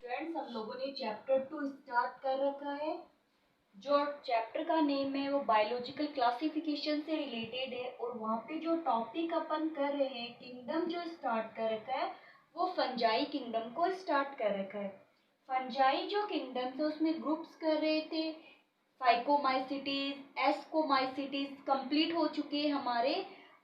Friends, हम लोगों ने चैप्टर 2 स्टार्ट कर रखा है। जो चैप्टर का नेम है वो बायोलॉजिकल क्लासिफिकेशन से रिलेटेड है और वहाँ पे जो टॉपिक अपन कर रहे हैं, किंगडम जो स्टार्ट कर रखा है वो फंजाई किंगडम को स्टार्ट कर रखा है। फंजाई जो किंगडम थे उसमें ग्रुप्स कर रहे थे, फाइकोमाइसिटीज, एस्कोमाइसिटीज कंप्लीट हो चुके हैं हमारे।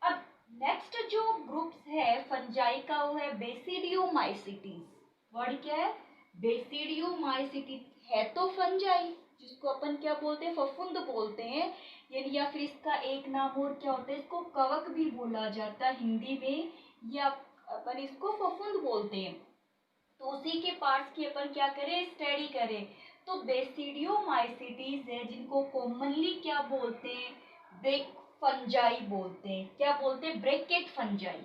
अब नेक्स्ट जो ग्रुप्स है फंजाई का वो है बेसिडियोमाइसिटीज। वर्ड क्या है? बेसिडियोमाइसिटीज है तो फंजाई, जिसको अपन क्या बोलते हैं, फफूंद बोलते हैं, यानी या फिर इसका एक नाम और क्या होता है, इसको कवक भी बोला जाता है हिंदी में, या अपन इसको फफूंद बोलते हैं। तो उसी के पार्ट्स की अपन क्या करें, स्टडी करें। तो बेसिडियोमाइसिटीज है जिनको कॉमनली क्या बोलते हैं, ब्रेक फंजाई बोलते हैं। क्या बोलते हैं? Bracket fungi.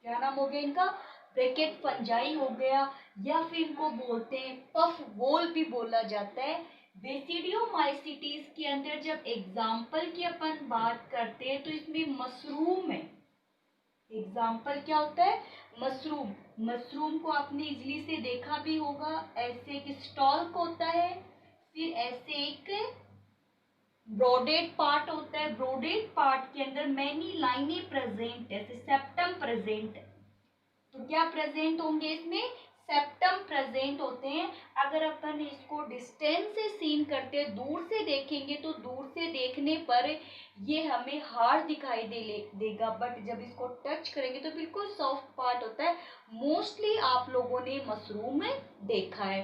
क्या नाम हो गया इनका? ब्रेकेट फंजाई हो गया, या फिर इनको बोलते हैं पफ वोल भी बोला जाता है। बेसिडियोमाइसिटीज के अंदर जब एग्जाम्पल की अपन बात करते हैं तो इसमें मशरूम है। एग्जाम्पल क्या होता है? मशरूम। मशरूम को आपने इजली से देखा भी होगा, ऐसे एक स्टॉल्क होता है, फिर ऐसे एक ब्रोडेड पार्ट होता है। ब्रोडेड पार्ट के अंदर मैनी लाइनें प्रेजेंट है, सेप्टम प्रेजेंट है। तो क्या प्रेजेंट होंगे इसमें? सेप्टम प्रेजेंट होते हैं। अगर अपन इसको डिस्टेंस से सीन करते हैं, दूर से देखेंगे, तो दूर से देखने पर ये हमें हार्ड दिखाई देगा, बट जब इसको टच करेंगे तो बिल्कुल सॉफ्ट पार्ट होता है। मोस्टली आप लोगों ने मशरूम में देखा है।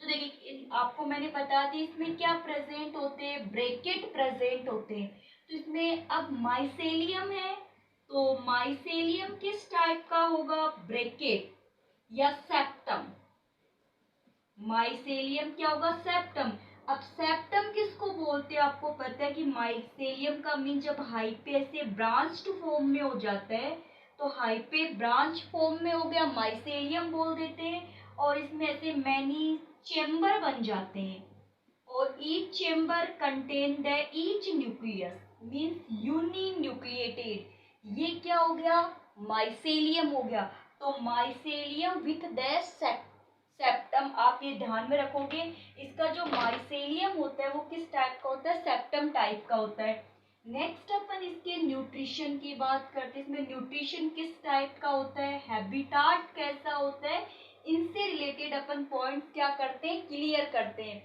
तो देखिए, आपको मैंने बता दी इसमें क्या प्रेजेंट होते हैं, ब्रेकेट प्रेजेंट होते हैं। तो इसमें अब माइसेलियम है, तो माइसेलियम किस टाइप का होगा, ब्रेकेट या सेप्टम? माइसेलियम क्या होगा, सेप्टम। अब सेप्टम किसको बोलते हैं? आपको पता है कि माइसेलियम का मीन जब हाइपे ऐसे ब्रांच्ड फॉर्म में हो जाता है, तो हाइपे ब्रांच फॉर्म में हो गया, माइसेलियम बोल देते हैं। और इसमें ऐसे मैनी चेम्बर बन जाते हैं, और each chamber contain the each nucleus means uninucleated. ये क्या हो गया? माइसेलियम हो गया। तो माइसेलियम विथ द सेप्टम, आप ये ध्यान में रखोगे, इसका जो माइसेलियम होता है वो किस टाइप का होता है, सेप्टम टाइप का होता है। नेक्स्ट अपन इसके न्यूट्रिशन की बात करते हैं। इसमें न्यूट्रिशन किस टाइप का होता है, हैबिटाट कैसा होता है, इनसे रिलेटेड अपन पॉइंट्स क्या करते हैं, क्लियर करते हैं।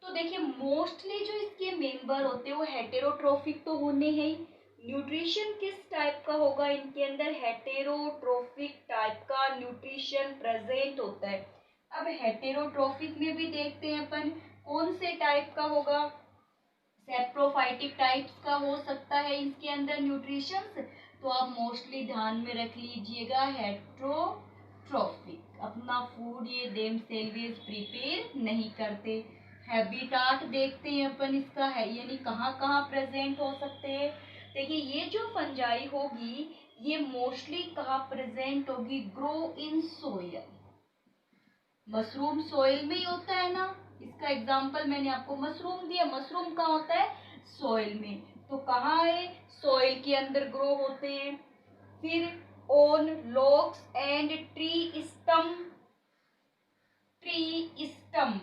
तो देखिए, मोस्टली जो इसके मेंबर होते हैं वो हेटेरोट्रोफिक तो होने हैं ही। न्यूट्रिशन किस टाइप का होगा, इनके अंदर हेटेरोट्रोफिक टाइप का न्यूट्रिशन प्रेजेंट होता है। अब हेटेरोट्रोफिक में भी देखते हैं अपन कौन से टाइप का होगा, सेप्रोफाइटिक टाइप्स का हो सकता है इसके अंदर न्यूट्रिशंस। तो आप मोस्टली ध्यान में रख लीजिएगा, हेट्रोट्रोफिक, अपना फूड ये देमसेल्वेज प्रिपेयर नहीं करते। हैबिटाट देखते हैं अपन इसका है, यानी कहाँ कहाँ प्रेजेंट हो सकते हैं। देखिए, ये जो फंजाई होगी ये मोस्टली कहाँ प्रेजेंट होगी, grow in soil. Mushroom soil में ही होता है ना, इसका एग्जाम्पल मैंने आपको मशरूम दिया। मशरूम कहाँ होता है? सोइल में। तो कहाँ है? सोइल के अंदर ग्रो होते हैं। फिर on logs and tree stem, tree stem,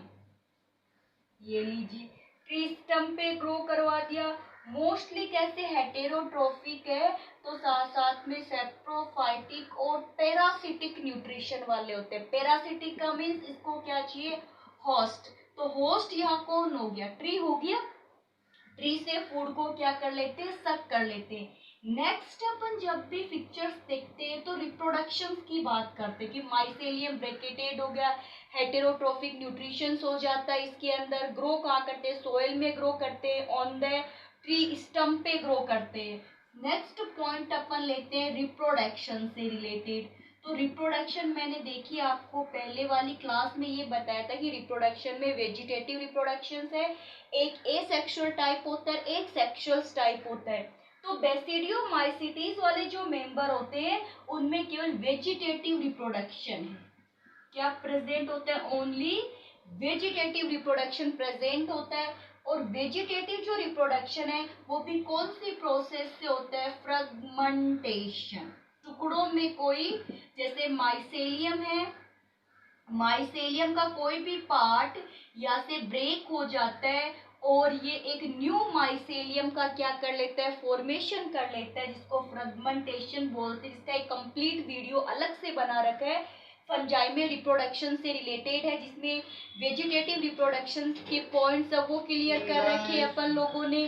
ये लीजिए, ट्री स्टम पे ग्रो करवा दिया। मोस्टली कैसे हेटेरोट्रोफिक है, तो साथ साथ में सेप्रोफाइटिक और पैरासिटिक न्यूट्रिशन वाले होते हैं। पैरासिटिक का मीन्स इसको क्या चाहिए, होस्ट। तो होस्ट यहाँ कौन हो गया, ट्री हो गया। ट्री से फूड को क्या कर लेते हैं, सक कर लेते हैं। नेक्स्ट अपन जब भी पिक्चर्स देखते हैं तो रिप्रोडक्शन की बात करते हैं कि माइसेलियम ब्रैकेटेड हो गया, हेटेरोट्रोफिक न्यूट्रिशन हो जाता है इसके अंदर। ग्रो कहाँ करते हैं, सोयल में ग्रो करते हैं, ऑन द ट्री स्टम पे ग्रो करते हैं। नेक्स्ट पॉइंट अपन लेते हैं रिप्रोडक्शन से रिलेटेड। तो रिप्रोडक्शन मैंने देखी आपको पहले वाली क्लास में ये बताया था कि रिप्रोडक्शन में वेजिटेटिव रिप्रोडक्शन है, एक एसेक्सुअल टाइप होता है, एक सेक्सुअल टाइप होता है। तो बेसिडियोमाइसिटीज वाले जो मेंबर होते हैं उनमें केवल वेजिटेटिव रिप्रोडक्शन है। क्या प्रेजेंट होता है, ओनली वेजिटेटिव रिप्रोडक्शन प्रेजेंट होता है। और वेजिटेटिव जो रिप्रोडक्शन है वो भी कौन सी प्रोसेस से होता है, फ्रेगमेंटेशन, टुकड़ों में कोई, जैसे माइसेलियम है, माइसेलियम का कोई भी पार्ट यहाँ से ब्रेक हो जाता है और ये एक न्यू माइसेलियम का क्या कर लेता है, फॉर्मेशन कर लेता है, जिसको फ्रेगमेंटेशन बोलते हैं। इसका एक कंप्लीट वीडियो अलग से बना रखा है, फंजाई में रिप्रोडक्शन से रिलेटेड है, जिसमें वेजिटेटिव रिप्रोडक्शन के पॉइंट्स है वो क्लियर कर रखे हैं अपन लोगों ने।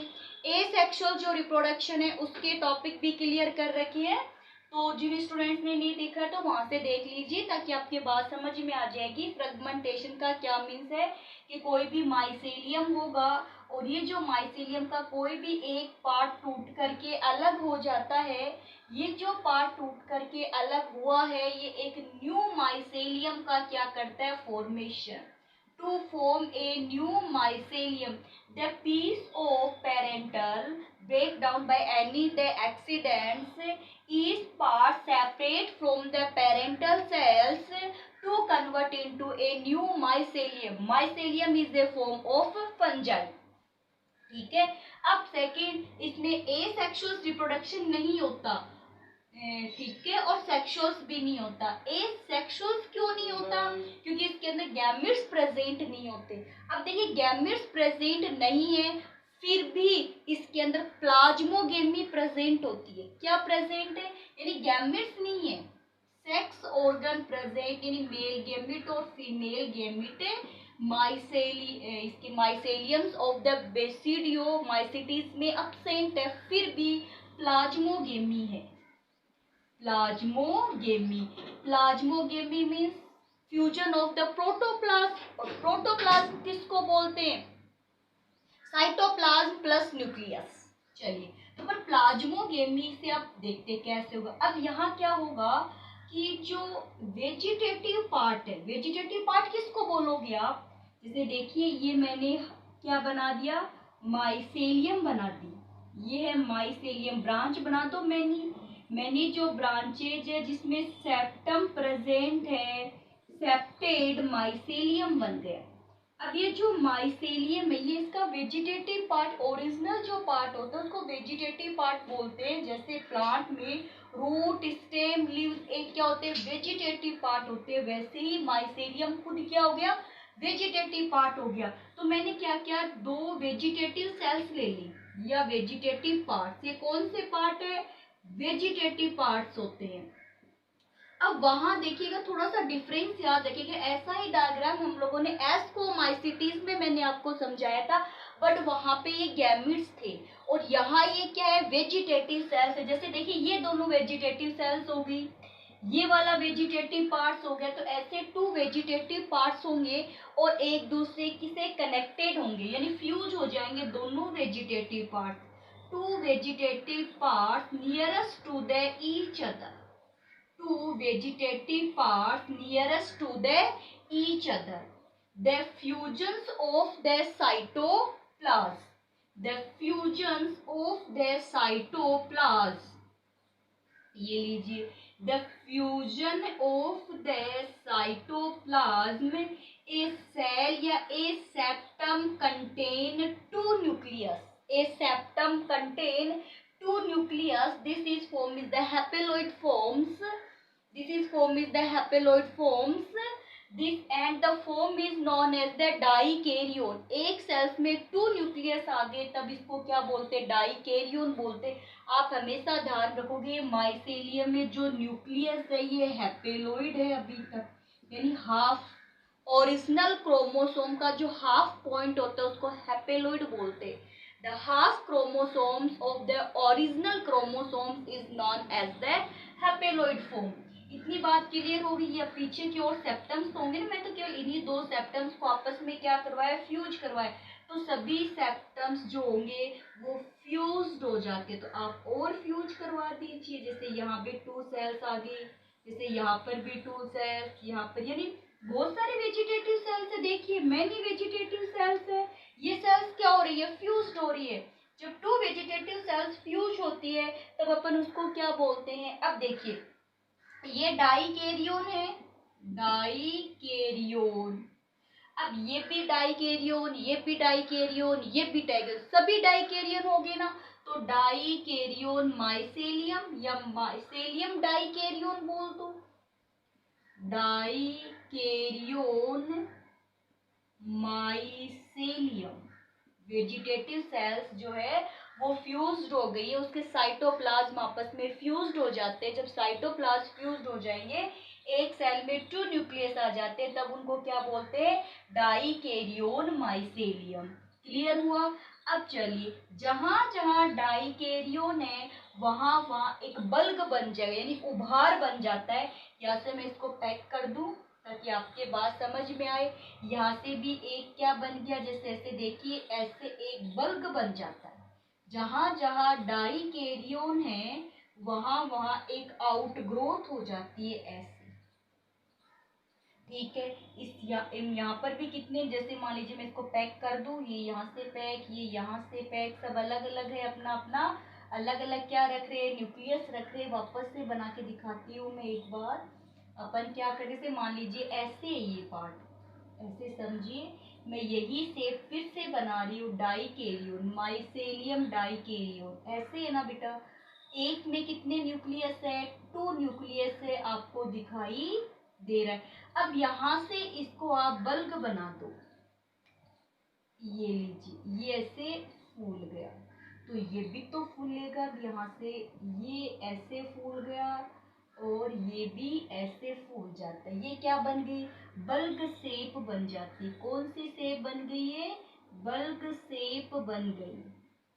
एसेक्सुअल जो रिप्रोडक्शन है उसके टॉपिक भी क्लियर कर रखे हैं। तो जिन स्टूडेंट्स ने नहीं देखा तो वहां से देख लीजिए, ताकि आपके बात समझ में आ जाएगी। फ्रेगमेंटेशन का क्या मीन्स है कि कोई भी माइसेलियम होगा और ये जो माइसेलियम का कोई भी एक पार्ट टूट करके अलग हो जाता है, ये जो पार्ट टूट करके अलग हुआ है ये एक न्यू माइसेलियम का क्या करता है, formation. To form a new mycelium, the piece of parental breakdown by any the accidents is part separate from the parental cells to convert into a new mycelium. Mycelium is a form of fungi. ठीक है। अब second, इसमें asexual reproduction नहीं होता, ठीक है, और sexuals भी नहीं होता। एसेक्सुअल्स क्यों नहीं होता, क्योंकि इसके अंदर गैमेट्स प्रेजेंट नहीं होते। अब देखिए गैमेट्स प्रेजेंट नहीं है, फिर भी इसके अंदर प्लाज्मोगेमी प्रेजेंट होती है। क्या प्रेजेंट है, यानी गैमेट्स नहीं है, सेक्स ऑर्गन प्रेजेंट, यानी मेल गैमेट और फीमेल गैमेट है। इसके माइसेलियम्स ऑफ द बेसिडियो माइसिटीज में अब्सेंट है, फिर भी प्लाज्मोगेमी है। Plasmogamy, plasmogamy means fusion of the protoplasm, और प्रोटोप्लाज्म किसको बोलते हैं, साइटोप्लाज्म प्लस न्यूक्लियस। चलिए तो पर प्लाज्मोगेमी से आप देखते कैसे होगा। अब यहाँ क्या होगा कि जो वेजिटेटिव पार्ट है, वेजिटेटिव पार्ट किसको बोलोगे आप, जैसे देखिए ये मैंने क्या बना दिया, माइसेलियम बना दी, ये है माइसेलियम, ब्रांच बना दो मैंने जो ब्रांचेज है जिसमें सेप्टम प्रेजेंट है, सेप्टेड माइसेलियम बन गया। अब ये जो माइसेलियम है ये इसका वेजिटेटिव पार्ट, ओरिजिनल जो पार्ट होता है उसको वेजिटेटिव पार्ट बोलते हैं। जैसे प्लांट में रूट, स्टेम, लीव्स एक क्या होते हैं, वेजिटेटिव पार्ट होते हैं, वैसे ही माइसेलियम खुद क्या हो गया, वेजिटेटिव पार्ट हो गया। तो मैंने क्या किया, दो वेजिटेटिव सेल्स ले ली या वेजिटेटिव पार्ट, ये कौन से पार्ट है, वेजिटेटिव पार्ट्स होते हैं। अब वहां देखिएगा थोड़ा सा डिफरेंस याद रखिएगा, ऐसा ही डायग्राम हम लोगों ने एस्कोमाइसिटीज में मैंने आपको समझाया था, बट वहां पे ये गैमिट्स थे और यहाँ ये क्या है, वेजिटेटिव सेल्स है। जैसे देखिए ये दोनों वेजिटेटिव सेल्स हो गई, ये वाला वेजिटेटिव पार्ट्स हो गया, तो ऐसे टू वेजिटेटिव पार्ट्स होंगे और एक दूसरे से कनेक्टेड होंगे, यानी फ्यूज हो जाएंगे दोनों vegetative parts. Two vegetative parts nearest to the each other. Two vegetative parts nearest to the each other. The fusions of the cytoplasm. The fusions of the cytoplasm. ये लीजिए, the fusion of the cytoplasm. A cell या a septum contain two nucleus. A septum contain two nucleus. This is form is the haploid forms. This is form is the haploid forms. This and the form is known as the dikaryon. एक sales में to nucleus आ गए तब इसको क्या बोलते हैं, डाइकेरियन बोलते। आप हमेशा ध्यान रखोगे माइसेलियम में जो न्यूक्लियस है ये हैपेलोइड है अभी तक, यानी हाफ ओरिजिनल क्रोमोसोम का जो हाफ पॉइंट होता है उसको हैपेलोइड बोलते हैं। The half chromosomes of the original chromosomes is known as the haploid form. इतनी बात क्लियर होगी। ये पीछे की ओर सेप्टम्स होंगे ना, मैं तो केवल इन्हीं दो सेप्टम्स को आपस में क्या करवाया, फ्यूज करवाया, तो सभी सेप्टम्स जो होंगे वो फ्यूज्ड हो जाते, तो आप और फ्यूज करवा दीजिए। जैसे यहाँ पे टू सेल्स आ गई, जैसे यहाँ पर भी टू सेल्स, यहाँ पर, यानी बहुत सारे वेजिटेटिव सेल्स है। देखिए मैनी वेजिटेटिव सेल्स है, ये सेल्स क्या हो रही है, फ्यूज्ड हो रही है। जब टू वेजिटेटिव सेल्स फ्यूज होती है तब अपन उसको क्या बोलते हैं। अब देखिए ये डाइकेरियोन है, डाइकेरियोन। अब ये भी डाइकेरियोन, ये भी डाइकेरियोन, ये भी डाइकेरियोन, सभी डाइकेरियन हो गए ना, तो डाइकेरियोन माइसेलियम या माइसेलियम डाइकेरियोन बोल दो। डाइकेरियोन माइसेलियम। वेजिटेटिव सेल्स जो है वो फ्यूज्ड हो गई है, उसके साइटोप्लाज्म आपस में फ्यूज्ड हो जाते हैं। जब साइटोप्लाज्म फ्यूज्ड हो जाएंगे, एक सेल में 2 न्यूक्लियस आ जाते हैं, तब उनको क्या बोलते हैं? डाइकेरियोन माइसेलियम। क्लियर हुआ? अब चलिए, जहां जहां डाइकेरियोन है वहां वहां एक बल्ब बन जाएगा, यानी उभार बन जाता है। यहाँ से मैं इसको पैक कर दूं ताकि आपके बात समझ में आए। यहाँ से भी एक क्या बन गया, जैसे ऐसे देखिए, ऐसे एक बल्ब बन जाता है। जहां जहां डाइकेरियोन है वहां वहां एक आउटग्रोथ हो जाती है ऐसे। ठीक है, यहाँ पर भी कितने, जैसे मान लीजिए मैं इसको पैक कर दूं, ये यहाँ से पैक, ये यहाँ से पैक, सब अलग अलग है, अपना अपना अलग अलग क्या रख रहे हैं? न्यूक्लियस रख रहे हैं। वापस से बना के दिखाती हूँ मैं एक बार। अपन क्या करें, जैसे मान लीजिए ऐसे है ये पार्ट, ऐसे समझिए, मैं यही शेप फिर से बना रही हूँ। डाइकेरियोन माइसेलियम डाइकेरियोन, ऐसे है ना बेटा। एक में कितने न्यूक्लियस है? 2 न्यूक्लियस है, आपको दिखाई दे रहा है। अब यहां से इसको आप बल्ब बना दो, ये लीजिए, ये ऐसे फूल गया, तो ये भी तो फूलेगा। अब यहाँ से ये ऐसे फूल गया और ये भी ऐसे फूल जाता है। ये क्या बन गई? बल्ब शेप बन जाती है। कौन सी शेप बन गई है? बल्ब शेप बन गई।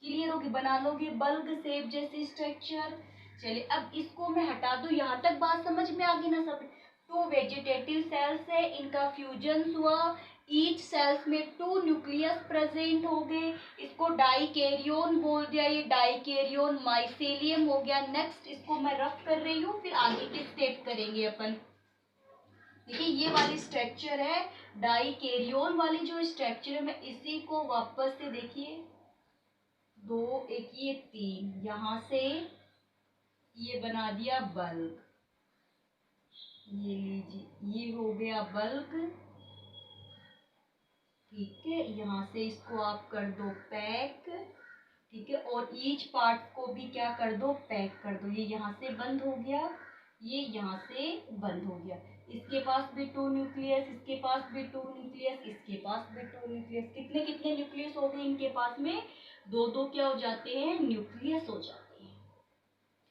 क्लियर होगी? बना लोगे बल्ब शेप जैसे स्ट्रक्चर। चलिए, अब इसको मैं हटा दूं। यहाँ तक बात समझ में आ गई ना सब? तो वेजिटेटिव सेल्स है, इनका फ्यूजन हुआ, ईच सेल्स में 2 न्यूक्लियस प्रेजेंट हो गए। इसको डाइकेरियोन बोल दिया, ये डाइकेरियोन माइसेलियम हो गया। नेक्स्ट इसको मैं रफ कर रही हूँ, फिर आगे के स्टेप करेंगे अपन। देखिए, ये वाली स्ट्रक्चर है डाइकेरियोन वाली, जो स्ट्रक्चर है, मैं इसी को वापस से देखिए, 2 एक ये 3, यहां से ये बना दिया बल्ब। ये लीजिए, ये हो गया बल्ब। ठीक है, यहाँ से इसको आप कर दो पैक। ठीक है, और ईच पार्ट को भी क्या कर दो? पैक कर दो। ये यहाँ से बंद हो गया, ये यहाँ से बंद हो गया। इसके पास भी 2 न्यूक्लियस, इसके पास भी 2 न्यूक्लियस, इसके पास भी 2 न्यूक्लियस। कितने कितने न्यूक्लियस हो गए इनके पास में? 2 2 क्या हो जाते हैं? न्यूक्लियस हो जाते हैं।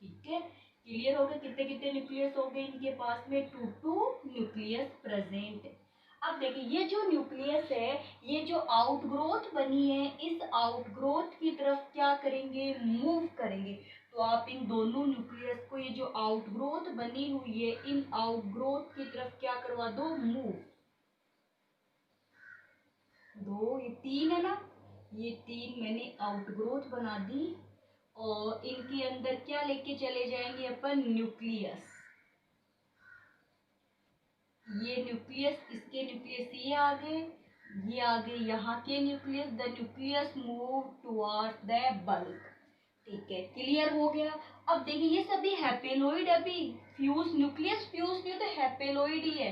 ठीक है, क्लियर हो गया? कितने कितने न्यूक्लियस हो गए इनके पास में? 2 2 न्यूक्लियस प्रेजेंट है। अब देखिए, ये जो न्यूक्लियस है, ये जो आउटग्रोथ बनी है, इस आउटग्रोथ की तरफ क्या करेंगे? मूव करेंगे। तो आप इन दोनों न्यूक्लियस को, ये जो आउटग्रोथ बनी हुई है, इन आउटग्रोथ की तरफ क्या करवा दो? मूव। 2 ये 3 है ना, ये 3 मैंने आउटग्रोथ बना दी, और इनके अंदर क्या लेके चले जाएंगे अपन? न्यूक्लियस। ये न्यूक्लियस, इसके न्यूक्लियस ये आ गए, ये आ गए यहाँ के nucleus. The nucleus move towards the bulb. ठीक है, क्लियर हो गया? अब देखिए, ये सभी हैपेलोइड, अभी फ्यूज, न्यूक्लियस फ्यूज नहीं तो हैपेलोइड ही है।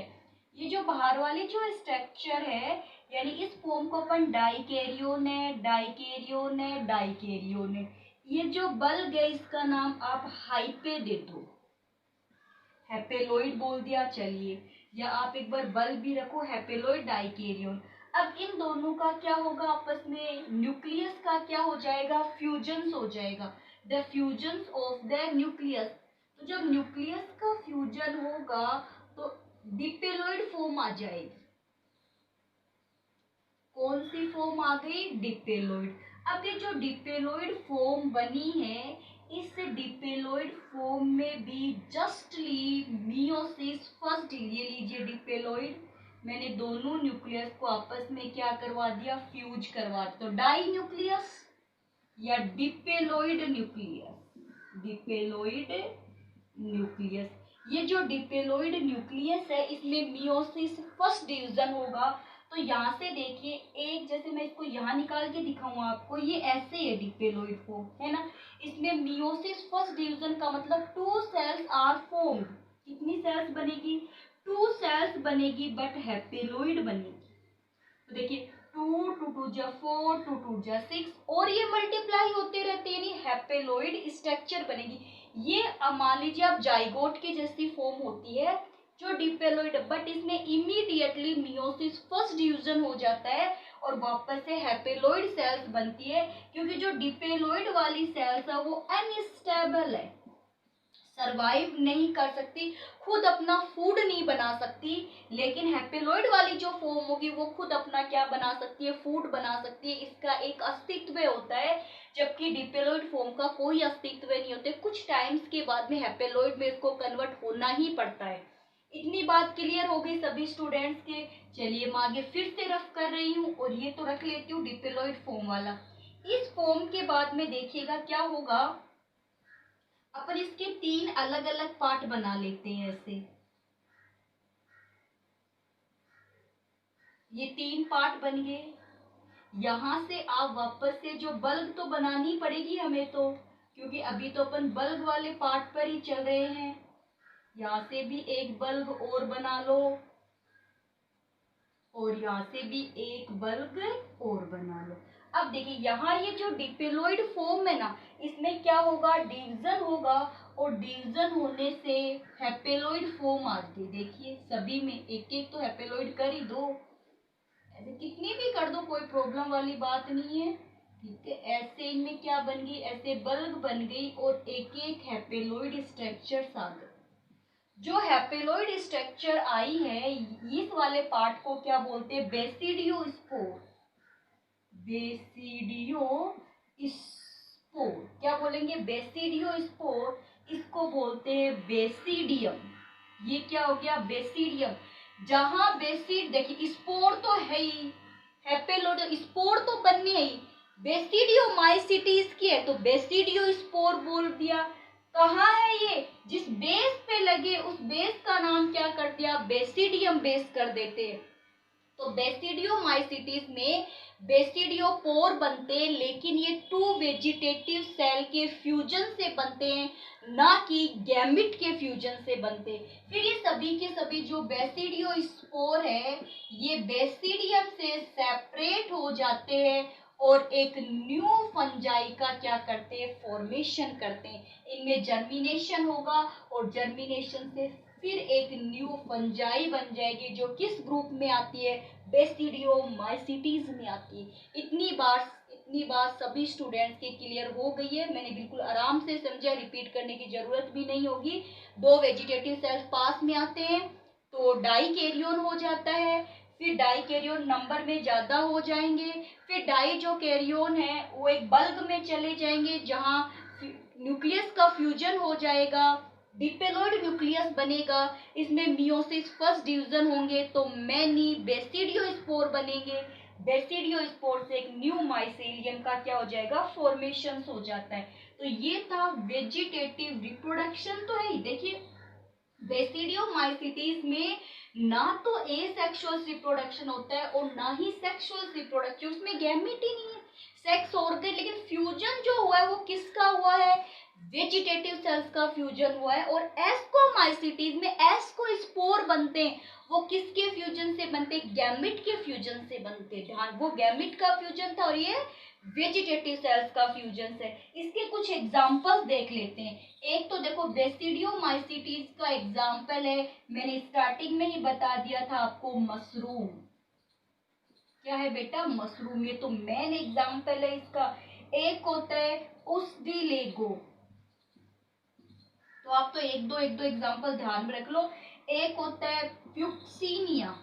ये जो बाहर वाली जो स्ट्रक्चर है, यानी इस फॉर्म को अपन डाइकेरियोन है, डाइकेरियोन है, डाइकेरियोन है। ये जो बल्ब है, इसका नाम आप हाइपे दे दो, हैपेलोइड बोल दिया। चलिए, या आप एक बार बल्ब भी रखो, हैपेलोइड डाइकेरियोन। अब इन दोनों का क्या होगा आपस में? न्यूक्लियस का क्या हो जाएगा? फ्यूजन हो जाएगा। The fusion of the nucleus. तो जब न्यूक्लियस का फ्यूजन होगा तो डिपेलोइड फॉर्म आ जाएगी। कौन सी फॉर्म आ गई? डिपेलोइड। अब ये जो डिपेलोइड फॉर्म बनी है, इस डिपेलोइड फॉर्म में भी जस्टली मियोसिस फर्स्ट, ये लीजिए डिपेलोइड, मैंने दोनों न्यूक्लियस को आपस में क्या करवा दिया? फ्यूज करवा दिया। तो डाई न्यूक्लियस या डिपेलोइड न्यूक्लियस, डिपेलोइड न्यूक्लियस। ये जो डिपेलोइड न्यूक्लियस है, इसमें मियोसिस फर्स्ट डिवीजन होगा। तो यहाँ से देखिए, एक, जैसे मैं इसको यहाँ निकाल के दिखाऊं आपको, ये ऐसे है डिपेलोइड फॉर्म, है ना। इसमें मियोसिस फर्स्ट डिवीजन का मतलब 2 सेल्स आर फॉर्म्ड। कितनी सेल्स बनेगी? 2 सेल्स बनेगी, बट हैपेलोइड बनेगी। तो देखिए, 2 2 2 जा 4, 2 2 जा 6, और ये मल्टीप्लाई होते रहते हैं, यानी हैपेलोइड स्ट्रक्चर बनेगी। ये मान लीजिए आप जाइगोट की जैसी फॉर्म होती है, जो डिप्लोइड, बट इसमें इमीडिएटली मियोसिस फर्स्ट डिवीजन हो जाता है और वापस से हैप्लोइड सेल्स बनती है, क्योंकि जो डिप्लोइड वाली सेल्स है वो अनस्टेबल है, सरवाइव नहीं कर सकती, खुद अपना फूड नहीं बना सकती। लेकिन हैप्लोइड वाली जो फॉर्म होगी वो खुद अपना क्या बना सकती है, फूड बना सकती है, इसका एक अस्तित्व होता है। जबकि डिप्लोइड फॉर्म का कोई अस्तित्व नहीं होता, कुछ टाइम्स के बाद में हैप्लोइड में इसको कन्वर्ट होना ही पड़ता है। इतनी बात क्लियर हो गई सभी स्टूडेंट्स के। चलिए मैं आगे फिर से रफ कर रही हूँ और ये तो रख लेती हूँ डिप्लोइड फॉर्म वाला। इस फॉर्म के बाद में देखिएगा क्या होगा, अपन इसके 3 अलग अलग पार्ट बना लेते हैं। ऐसे ये 3 पार्ट बन गए। यहां से आप वापस से जो बल्ब तो बनानी पड़ेगी हमें, तो क्योंकि अभी तो अपन बल्ब वाले पार्ट पर ही चल रहे हैं। यहाँ से भी एक बल्ब और बना लो और यहाँ से भी एक बल्ब और बना लो। अब देखिए यहाँ ये जो डिप्लोइड फॉर्म है ना, इसमें क्या होगा, डिवीजन होगा और डिवीजन होने से हैप्लोइड फॉर्म आती है। देखिए सभी में एक एक तो हैप्लोइड कर ही दो, ऐसे कितनी भी कर दो, कोई प्रॉब्लम वाली बात नहीं है। ठीक है, ऐसे इनमें क्या बन गई, ऐसे बल्ब बन गई और एक एक हैप्लोइड स्ट्रक्चर आ गए। जो हैप्लोइड स्ट्रक्चर आई है इस वाले पार्ट को क्या बोलते हैं, बेसिडियोस्पोर। बेसिडियोस्पोर क्या बोलेंगे, बेसिडियोस्पोर, इसको बोलते हैं बेसिडियम। ये क्या हो गया, बेसिडियम। जहां बेसिड, देखिए स्पोर तो है ही, हैप्लोइड स्पोर तो बननी है ही, बेसिडियोमाइसिटीज की है तो बेसिडियोस्पोर बोल दिया। कहाँ है ये, जिस बेस पे लगे उस बेस का नाम क्या कर दिया, बेसिडियम बेस कर देते हैं। तो बेसिडियोमाइसिटीज में बेसिडियोपोर बनते हैं, लेकिन ये 2 वेजिटेटिव सेल के फ्यूजन से बनते हैं, ना कि गैमिट के फ्यूजन से बनते। फिर ये सभी के सभी जो बेसिडियोस्पोर है ये बेसिडियम से सेपरेट हो जाते हैं और एक न्यू फंजाई का क्या करते हैं, फॉर्मेशन करते हैं। इनमें जर्मिनेशन होगा और जर्मिनेशन से फिर एक न्यू फंजाई बन जाएगी, जो किस ग्रुप में आती है, बेसिडियोमाइसिटीज में आती है। इतनी बात सभी स्टूडेंट्स के क्लियर हो गई है, मैंने बिल्कुल आराम से समझा, रिपीट करने की जरूरत भी नहीं होगी। 2 वेजिटेटिव सेल्स पास में आते हैं तो डाइकैरियोन हो जाता है, फिर डाइकैरियोन नंबर में ज्यादा हो जाएंगे, फिर डाई जो कैरियोन है वो एक बल्ब में चले जाएंगे जहां न्यूक्लियस का फ्यूजन हो जाएगा, डिप्लोइड न्यूक्लियस बनेगा, इसमें मियोसिस फर्स्ट डिवीजन होंगे तो मैनी बेसिडियोस्पोर बनेंगे, बेसिडियोस्पोर से एक न्यू माइसेलियम का क्या हो जाएगा, फॉर्मेशन हो जाता है। तो ये था वेजिटेटिव रिप्रोडक्शन तो है ही। देखिए बेसिडियोमाइसिटीज में ना तो एसेक्सुअल रिप्रोडक्शन होता है और ना ही सेक्सुअल रिप्रोडक्शन, उसमें गैमेट ही नहीं है, सेक्स ऑर्गन, लेकिन फ्यूजन जो हुआ है वो किसका हुआ है, वेजिटेटिव सेल्स का फ्यूजन हुआ है। और एस्कोमाइसिटीज में एस्कोस्पोर बनते हैं, वो किसके फ्यूजन से बनते हैं, गैमेट के फ्यूजन से बनते हैं। ध्यान, वो गैमेट का फ्यूजन था और ये वेजिटेटिव सेल्स का फ्यूजन है। इसके कुछ एग्जांपल्स देख लेते हैं। एक तो देखो बेसिडियोमाइसिटीज का एग्जांपल है, मैंने स्टार्टिंग में ही बता दिया था आपको, मशरूम। क्या है बेटा, मशरूम, ये तो मेन एग्जांपल है इसका। एक होता है उस्डिलेगो, तो आप तो एक दो एग्जांपल ध्यान में रख लो। एक होता है प्यूक्सीनिया,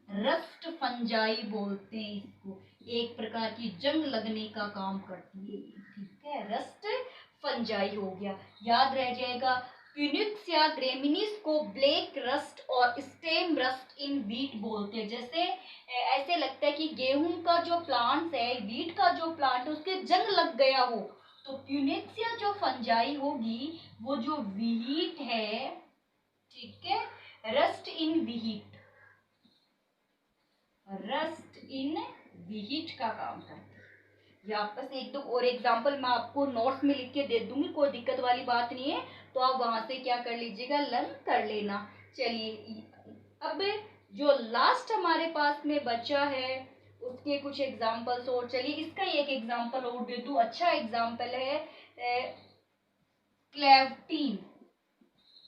रस्ट फंजाई बोलते हैं इसको, एक प्रकार की जंग लगने का काम करती है। ठीक है, रस्ट फंजाई हो गया, याद रह जाएगा। प्यूनिक्सिया ग्रेमिनिस को ब्लैक रस्ट और स्टेम रस्ट इन व्हीट बोलते हैं। जैसे ऐसे लगता है कि गेहूं का जो प्लांट है, व्हीट का जो प्लांट है, उसके जंग लग गया हो, तो प्यूनिक्सिया जो फंजाई होगी वो जो व्हीट है, ठीक है, rust in wheat, rust in wheat का काम करती है। यहाँ पर एक दो और एग्जांपल मैं आपको नोट्स में लिख के दे दूंगी, कोई दिक्कत वाली बात नहीं है, तो आप वहां से क्या कर लीजिएगा, लर्न कर लेना। चलिए अब जो लास्ट हमारे पास में बचा है उसके कुछ एग्जांपल्स और, चलिए इसका एक एग्जांपल और दे दूं। अच्छा एग्जांपल है क्लेवटीन।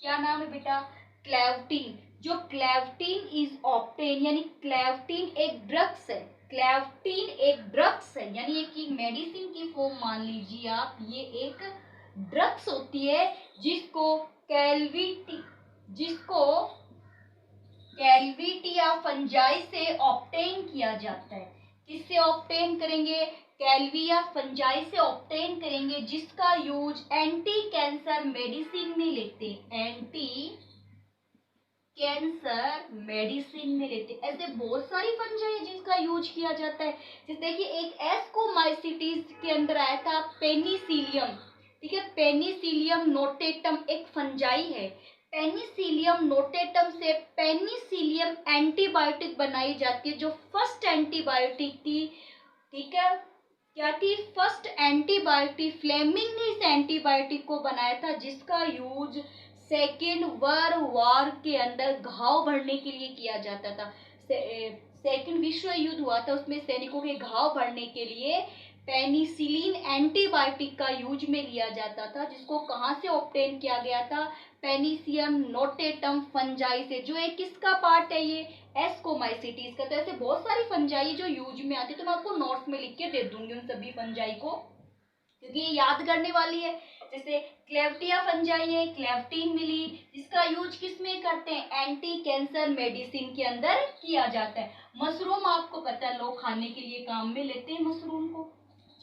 क्या नाम है बेटा, क्लेवटीन, जो क्लेवटीन इज ऑब्टेन, यानी क्लेवटीन एक ड्रग्स है, क्लेवटीन एक ड्रग्स है, यानी एक मेडिसिन की फॉर्म मान लीजिए आप, ये एक ड्रग्स होती है जिसको कैलविटिया फंजाई से ऑब्टेन किया जाता है। किससे ऑब्टेन करेंगे? कैलविया फंजाई से ऑब्टेन करेंगे, जिसका यूज एंटी कैंसर मेडिसिन में लेते हैं, एंटी कैंसर मेडिसिन में लेते हैं। ऐसे बहुत सारी फंजाई है जिसका यूज किया जाता है। जैसे देखिए एक एस्कोमाइसिटीज के अंदर आया था पेनिसिलियम, ठीक है, पेनिसिलियम नोटेटम एक फंजाई है। पेनिसिलियम नोटेटम से पेनिसिलियम एंटीबायोटिक बनाई जाती है, जो फर्स्ट एंटीबायोटिक थी, ठीक है, क्या थी? First antibiotic. फ्लेमिंग ने इस एंटीबायोटिक को बनाया था, जिसका यूज सेकेंड वर्ल्ड वॉर के अंदर घाव भरने के लिए किया जाता था। सेकेंड विश्व युद्ध हुआ था, उसमें सैनिकों के घाव भरने के लिए पेनिसिलिन एंटीबायोटिक का यूज में लिया जाता था, जिसको कहाँ से ऑब्टेन किया गया था? पेनिसियम नोटेटम फंजाई से, जो एक किसका पार्ट है? ये एस्कोमाइसिटीज का। तो ऐसे बहुत सारी फंजाई जो यूज में आती है, तो मैं आपको नोट्स में लिख के दे दूंगी उन सभी फंजाई को, क्योंकि ये याद करने वाली है। जैसे क्लेवटिया फंजाई है, क्लेवटीन मिली, इसका यूज किस में करते हैं? एंटी कैंसर मेडिसिन के अंदर किया जाता है। मशरूम आपको पता है लोग खाने के लिए काम में लेते हैं मशरूम को।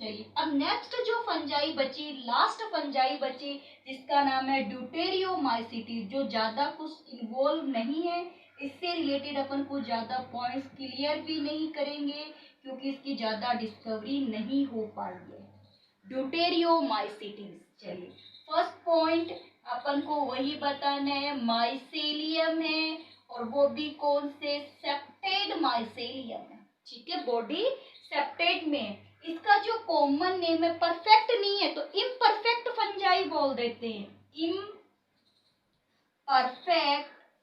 चलिए अब नेक्स्ट जो फंजाई बची, लास्ट फंजाई बची, जिसका नाम है ड्यूटेरियोमाइसिटीज, जो ज्यादा कुछ इन्वॉल्व नहीं है, इससे रिलेटेड अपन कुछ ज्यादा पॉइंट्स क्लियर भी नहीं करेंगे, क्योंकि इसकी ज्यादा डिस्कवरी नहीं हो पाई है। ड्यूटेरियोमाइसिटीज, चलिए फर्स्ट पॉइंट अपन को वही बताना है, माइसेलियम है, और वो भी कौन से? सेप्टेड माइसेलियम है, ठीक है, बॉडी सेप्टेड में। इसका जो कॉमन नेम है, परफेक्ट नहीं है तो इम्परफेक्ट फंजाई बोल देते हैं, इम्परफेक्ट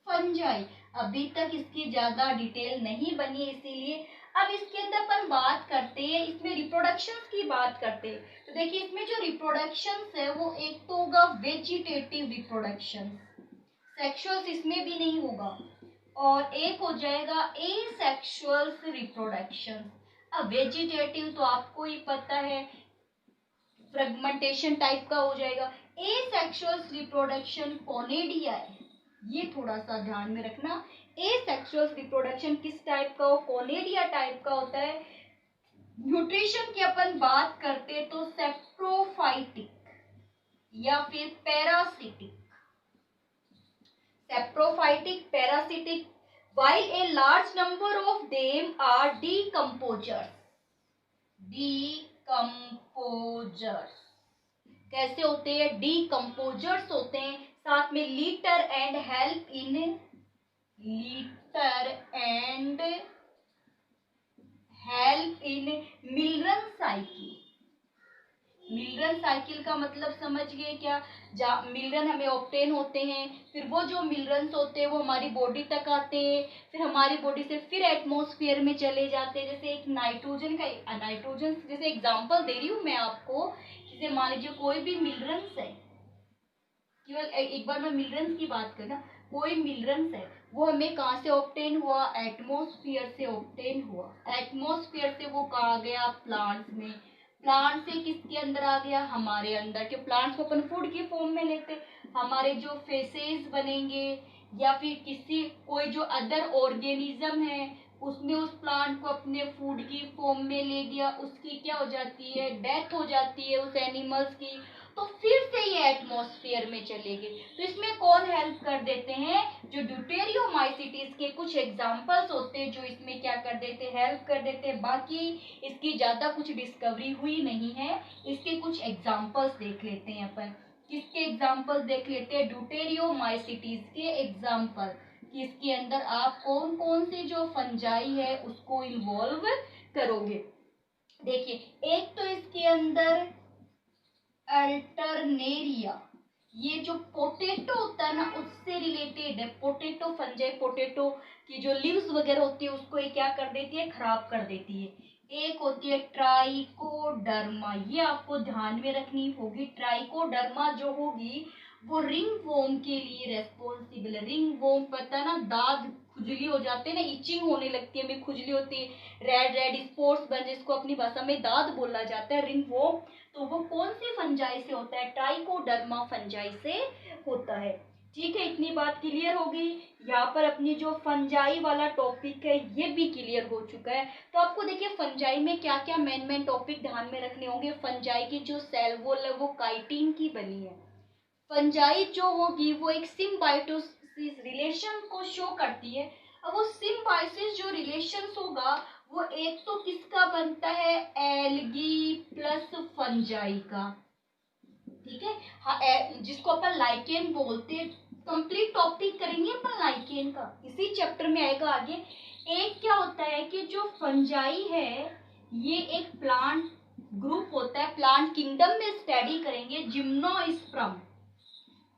फंजाई। अभी तक इसकी ज्यादा डिटेल नहीं बनी, इसीलिए अब इसके अंदर अपन बात करते हैं, इसमें रिप्रोडक्शंस की बात करते हैं। तो देखिए इसमें जो रिप्रोडक्शंस है वो एक तो होगा वेजिटेटिव रिप्रोडक्शन, सेक्सुअल्स इसमें भी नहीं होगा, और एक हो जाएगा एसेक्सुअल रिप्रोडक्शन। अब वेजिटेटिव तो आपको ही पता है, फ्रेगमेंटेशन टाइप का हो जाएगा। एसेक्सुअल रिप्रोडक्शन कोनेडिया है, ये थोड़ा सा ध्यान में रखना। एसेक्सुअल रिप्रोडक्शन किस टाइप का हो? कोनेडिया टाइप का होता है। न्यूट्रिशन की अपन बात करते तो सेप्रोफाइटिक या फिर parasitic, saprophytic, parasitic, while a large number of them are decomposers। कैसे होते हैं? डीकम्पोजर्स होते हैं, साथ में litter and help in mineral cycle. Mineral cycle का मतलब समझ गए क्या? मिलरन हमें ऑब्टेन होते हैं, फिर वो जो मिलरन्स होते हैं वो हमारी बॉडी तक आते हैं, फिर हमारी बॉडी से फिर एटमॉस्फेयर में चले जाते हैं। जैसे एक नाइट्रोजन जैसे एग्जांपल दे रही हूँ मैं आपको, जैसे मान लीजिए कोई भी मिलरन्स है, केवल एक बार मैं मिलरन्स की बात करना, कोई मिलरन्स है वो हमें कहाँ से ऑब्टेन हुआ? एटमॉस्फेयर से ऑब्टेन हुआ। एटमॉस्फेयर से वो कहाँ गया? प्लांट्स में। प्लांट से किसके अंदर आ गया? हमारे अंदर, के प्लांट्स को अपन फूड की फॉर्म में लेते, हमारे जो फेसेस बनेंगे या फिर कोई जो अदर ऑर्गेनिज्म है उसने उस प्लांट को अपने फूड की फॉर्म में ले लिया, उसकी क्या हो जाती है? डेथ हो जाती है उस एनिमल्स की, तो फिर से ये एटमॉस्फेयर में चले गए। तो इसमें कौन हेल्प कर देते हैं? जो ड्यूटेरियोमाइसिटीज के कुछ एग्जांपल्स होते हैं जो इसमें क्या कर देते हैं? हेल्प कर देते हैं। बाकी इसकी ज्यादा कुछ डिस्कवरी हुई नहीं है। इसके कुछ एग्जांपल्स देख लेते हैं अपन। किसके एग्जांपल्स देख लेते हैं? ड्यूटेरियोमाइसिटीज के एग्जांपल, कि इसके अंदर आप कौन कौन से जो फंजाई है उसको इन्वॉल्व करोगे। देखिए एक तो इसके अंदर अल्टरनेरिया, ये जो पोटैटो होता है ना उससे रिलेटेड है। पोटैटो फंजाई, पोटैटो की जो लीव्स वगैरह होती है उसको ये क्या कर देती है? खराब कर देती है। एक होती है ट्राइकोडर्मा, ये आपको ध्यान में रखनी होगी। ट्राइकोडर्मा जो होगी वो रिंग वोम के लिए रेस्पॉन्सिबल है। रिंग वोम पता है ना, दाद खुजली हो जाते हैं ना, इचिंग होने लगती है, हमें खुजली होती है, रेड रेड स्पॉट्स बन, जिसको अपनी भाषा में दाद बोला जाता है, रिंग वोम। तो वो कौन सी फंजाई से होता है? ट्राइकोडर्मा फंजाई से होता है। ठीक है, इतनी बात क्लियर हो गई। यहाँ पर अपनी जो फंजाई वाला टॉपिक है ये भी क्लियर हो चुका है। तो आपको देखिए फंजाई में क्या क्या मेन टॉपिक ध्यान में रखने होंगे। फंजाई की जो सेल वॉल है वो काइटिन की बनी है। फंजाई जो होगी वो एक सिम्बायोसिस रिलेशन को शो करती है। अब वो सिम्बायोसिस जो रिलेशन होगा वो एक तो किसका बनता है? एल्गी प्लस फंजाई का। ठीक है, हाँ, जिसको अपन लाइकेन बोलते हैं। कंप्लीट टॉपिक करेंगे अपन लाइकेन का, इसी चैप्टर में आएगा आगे। एक क्या होता है कि जो फंजाई है ये एक प्लांट ग्रुप होता है, प्लांट किंगडम में स्टडी करेंगे। जिम्नोस्पर्म,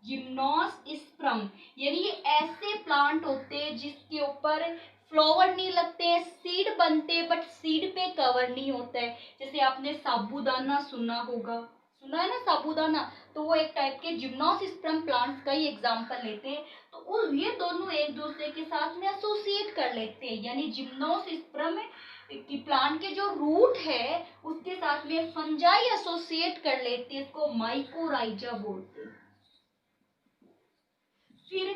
जिम्नोस्पर्म यानी ये ऐसे प्लांट होते हैं जिसके ऊपर फ्लावर नहीं लगते हैं, सीड बनते हैं बट सीड पे कवर नहीं होता है। जैसे आपने साबूदाना सुना होगा, सुना है ना साबूदाना, तो वो एक टाइप के जिम्नोस्पर्म प्लांट्स का ही एग्जांपल लेते हैं। तो ये दोनों एक दूसरे के साथ में एसोसिएट कर लेते हैं, यानी जिम्नोस्पर्म कि प्लांट के जो रूट है उसके साथ में फंजाई एसोसिएट कर लेते हैं, इसको माइकोराइजा बोलते हैं। फिर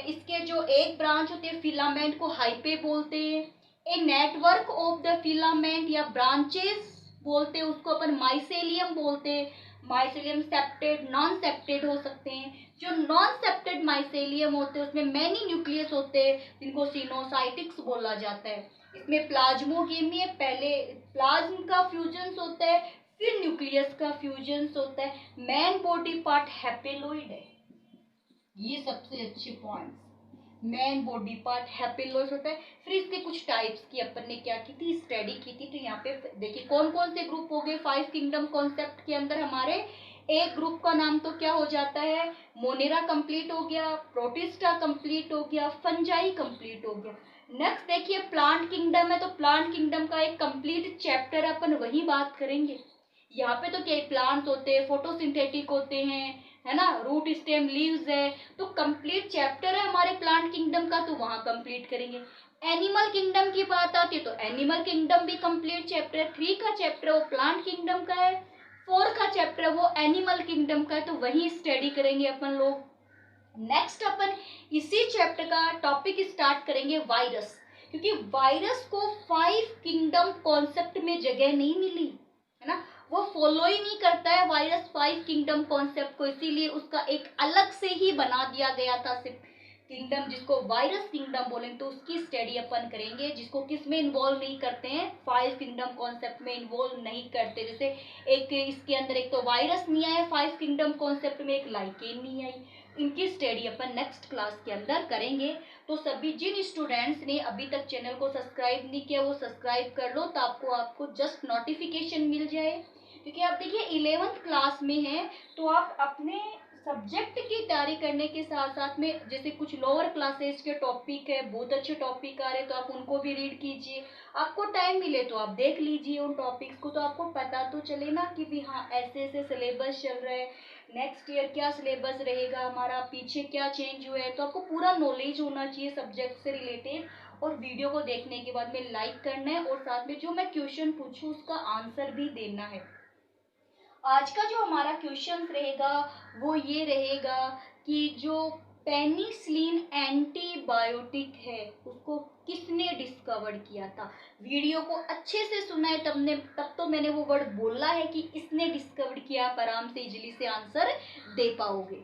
इसके जो एक ब्रांच होते हैं फिलामेंट को हाइपे बोलते हैं। A network of the filament या ब्रांचेस बोलते हैं उसको अपन माइसेलियम बोलते हैं। माइसेलियम सेप्टेड नॉन सेप्टेड हो सकते हैं। जो नॉन सेप्टेड माइसेलियम होते हैं उसमें मैनी न्यूक्लियस होते हैं जिनको सिनोसाइटिक्स बोला जाता है। इसमें प्लाज्मोगेमी है, पहले प्लाज्म का फ्यूजन होता है फिर न्यूक्लियस का फ्यूजन होता है। मेन बॉडी पार्ट हैपेलोइड है, ये सबसे अच्छे पॉइंट्स। मेन बॉडी पार्ट हैपेलोइड होता है। फिर इसके कुछ टाइप्स की अपन ने क्या की थी, स्टडी की थी। तो यहाँ पे देखिए कौन कौन से ग्रुप हो गए 5 किंगडम कॉन्सेप्ट के अंदर हमारे। एक ग्रुप का नाम तो क्या हो जाता है, मोनेरा कंप्लीट हो गया, प्रोटिस्टा कंप्लीट हो गया, फंजाई कंप्लीट हो गया। नेक्स्ट देखिए प्लांट किंगडम है, तो प्लांट किंगडम का एक कंप्लीट चैप्टर अपन वही बात करेंगे। यहाँ पे तो क्या प्लांट्स होते हैं, फोटोसिंथेटिक होते हैं, है ना, रूट स्टेम लीव्स है। तो कंप्लीट चैप्टर है हमारे प्लांट किंगडम का, तो वहां कंप्लीट करेंगे। एनिमल किंगडम की बात आती है तो एनिमल किंगडम भी कंप्लीट चैप्टर है। 3 का चैप्टर वो प्लांट किंगडम का है, 4 का चैप्टर वो एनिमल किंगडम का है, तो वही स्टडी करेंगे अपन लोग। नेक्स्ट अपन इसी चैप्टर का टॉपिक स्टार्ट करेंगे वायरस, क्योंकि वायरस को 5 किंगडम कॉन्सेप्ट में जगह नहीं मिली है ना, वो फॉलो ही नहीं करता है वायरस 5 किंगडम कॉन्सेप्ट को, इसीलिए उसका एक अलग से ही बना दिया गया था सिर्फ किंगडम, जिसको वायरस किंगडम बोलेंगे। तो उसकी स्टडी अपन करेंगे, जिसको किस में इन्वॉल्व नहीं करते हैं, 5 किंगडम कॉन्सेप्ट में इन्वॉल्व नहीं करते। जैसे एक इसके अंदर एक तो वायरस नहीं आया 5 किंगडम कॉन्सेप्ट में, एक लाइकेन नहीं आई। इनकी स्टडी अपन नेक्स्ट क्लास के अंदर करेंगे। तो सभी जिन स्टूडेंट्स ने अभी तक चैनल को सब्सक्राइब नहीं किया वो सब्सक्राइब कर लो, तो आपको जस्ट नोटिफिकेशन मिल जाए। क्योंकि आप देखिए 11th क्लास में है, तो आप अपने सब्जेक्ट की तैयारी करने के साथ साथ में जैसे कुछ लोअर क्लासेस के टॉपिक है, बहुत अच्छे टॉपिक आ रहे हैं, तो आप उनको भी रीड कीजिए। आपको टाइम मिले तो आप देख लीजिए उन टॉपिक्स को, तो आपको पता तो चले ना कि भी हाँ ऐसे ऐसे सिलेबस चल रहा है, नेक्स्ट ईयर क्या सिलेबस रहेगा हमारा, पीछे क्या चेंज हुआ है। तो आपको पूरा नॉलेज होना चाहिए सब्जेक्ट से रिलेटेड। और वीडियो को देखने के बाद में लाइक करना है और साथ में जो मैं क्वेश्चन पूछूं उसका आंसर भी देना है। आज का जो हमारा क्वेश्चन रहेगा वो ये रहेगा कि जो पेनिसिलिन एंटीबायोटिक है उसको किसने डिस्कवर किया था। वीडियो को अच्छे से सुना है तब तो मैंने वो वर्ड बोला है कि इसने डिस्कवर किया, आप आराम से इजीली से आंसर दे पाओगे।